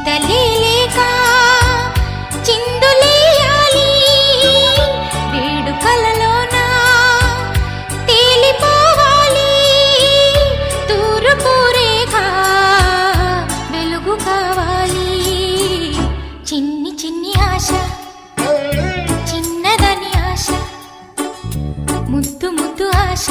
కదలేలేక చిందులేయాలి వేడుకలలోన తేలిపోవాలి తూర్పు రేఖ వెలుగు కావాలి చిన్ని చిన్ని ఆశ చిన్నదని ఆశ ముద్దు ముద్దు ఆశ